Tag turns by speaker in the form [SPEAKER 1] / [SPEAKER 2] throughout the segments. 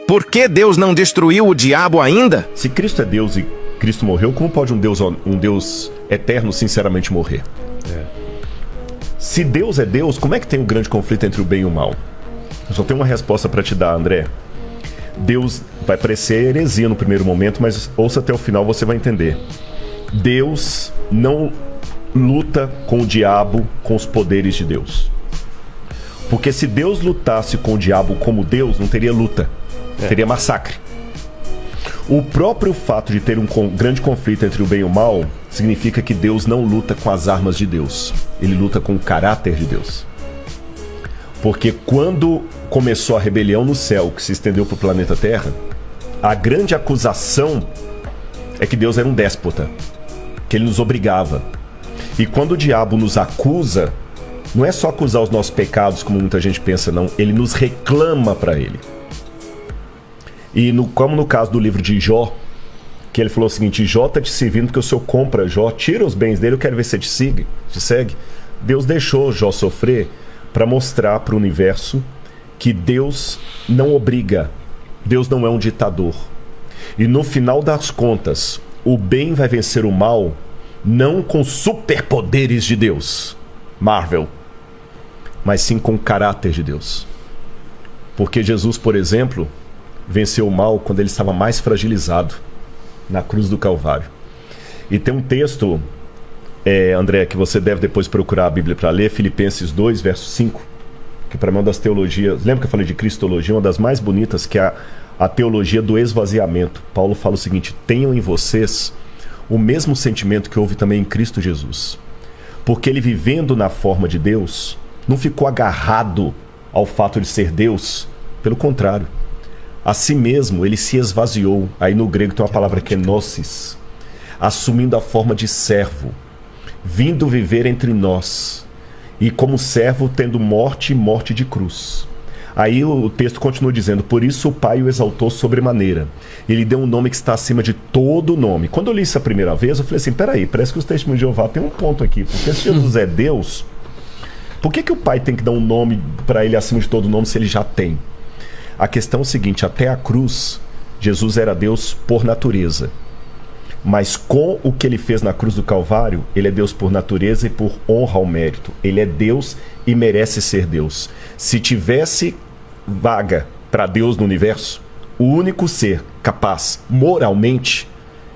[SPEAKER 1] Por que Deus não destruiu o diabo ainda?
[SPEAKER 2] Se Cristo é Deus e Cristo morreu, como pode um Deus eterno sinceramente morrer? Se Deus é Deus, como é que tem um grande conflito entre o bem e o mal? Eu só tenho uma resposta para te dar, André. Deus vai parecer heresia no primeiro momento, mas ouça até o final, você vai entender. Deus não luta com o diabo com os poderes de Deus. Porque se Deus lutasse com o diabo como Deus, não teria luta, teria massacre. O próprio fato de ter um grande conflito entre o bem e o mal significa que Deus não luta com as armas de Deus. Ele luta com o caráter de Deus. Porque quando começou a rebelião no céu, que se estendeu para o planeta Terra, a grande acusação é que Deus era um déspota, que ele nos obrigava. E quando o diabo nos acusa, não é só acusar os nossos pecados, como muita gente pensa, não. Ele nos reclama para ele. E como no caso do livro de Jó, que ele falou o seguinte: Jó está te servindo porque o Senhor compra Jó, tira os bens dele, eu quero ver se te segue. Deus deixou Jó sofrer para mostrar para o universo que Deus não obriga, Deus não é um ditador. E no final das contas, o bem vai vencer o mal, não com superpoderes de Deus, Marvel, mas sim com o caráter de Deus. Porque Jesus, por exemplo, venceu o mal quando ele estava mais fragilizado, na cruz do Calvário. E tem um texto, André, que você deve depois procurar a Bíblia para ler, Filipenses 2, verso 5, que para mim é uma das teologias, lembra que eu falei de cristologia, uma das mais bonitas, que é a teologia do esvaziamento. Paulo fala o seguinte: tenham em vocês o mesmo sentimento que houve também em Cristo Jesus. Porque ele, vivendo na forma de Deus, não ficou agarrado ao fato de ser Deus, pelo contrário, a si mesmo ele se esvaziou. Aí no grego tem uma palavra que é gnosis, assumindo a forma de servo, vindo viver entre nós, e como servo tendo morte e morte de cruz. Aí o texto continua dizendo: por isso o Pai o exaltou sobremaneira, ele deu um nome que está acima de todo nome. Quando eu li isso a primeira vez, eu falei assim: peraí, parece que os testemunhos de Jeová tem um ponto aqui, porque se Jesus é Deus, por que o Pai tem que dar um nome para ele acima de todo nome se ele já tem? A questão é o seguinte: até a cruz, Jesus era Deus por natureza. Mas com o que ele fez na cruz do Calvário, ele é Deus por natureza e por honra ao mérito. Ele é Deus e merece ser Deus. Se tivesse vaga para Deus no universo, o único ser capaz, moralmente,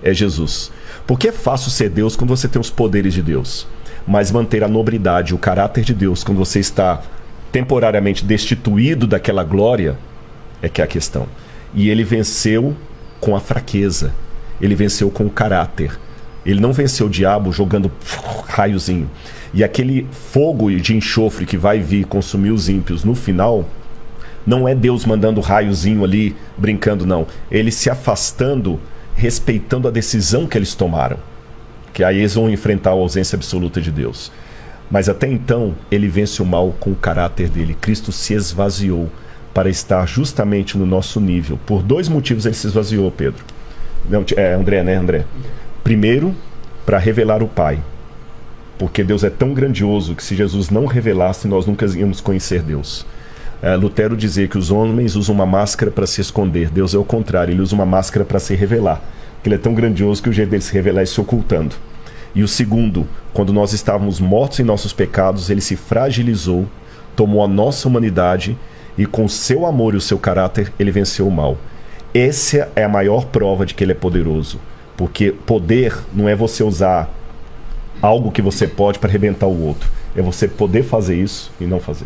[SPEAKER 2] é Jesus. Porque é fácil ser Deus quando você tem os poderes de Deus. Mas manter a nobridade, o caráter de Deus, quando você está temporariamente destituído daquela glória, é que é a questão. E ele venceu com a fraqueza. Ele venceu com o caráter. Ele não venceu o diabo jogando raiozinho. E aquele fogo de enxofre que vai vir consumir os ímpios no final, não é Deus mandando raiozinho ali, brincando, não. Ele se afastando, respeitando a decisão que eles tomaram. Que aí eles vão enfrentar a ausência absoluta de Deus. Mas até então, ele vence o mal com o caráter dele. Cristo se esvaziou para estar justamente no nosso nível. Por dois motivos ele se esvaziou, Pedro. Não, André, né, André? Primeiro, para revelar o Pai. Porque Deus é tão grandioso que se Jesus não revelasse, nós nunca íamos conhecer Deus. Lutero dizia que os homens usam uma máscara para se esconder. Deus é o contrário, ele usa uma máscara para se revelar. Porque ele é tão grandioso que o jeito dele se revelar é se ocultando. E o segundo, quando nós estávamos mortos em nossos pecados, ele se fragilizou, tomou a nossa humanidade e com o seu amor e o seu caráter, ele venceu o mal. Essa é a maior prova de que ele é poderoso. Porque poder não é você usar algo que você pode para arrebentar o outro. É você poder fazer isso e não fazer.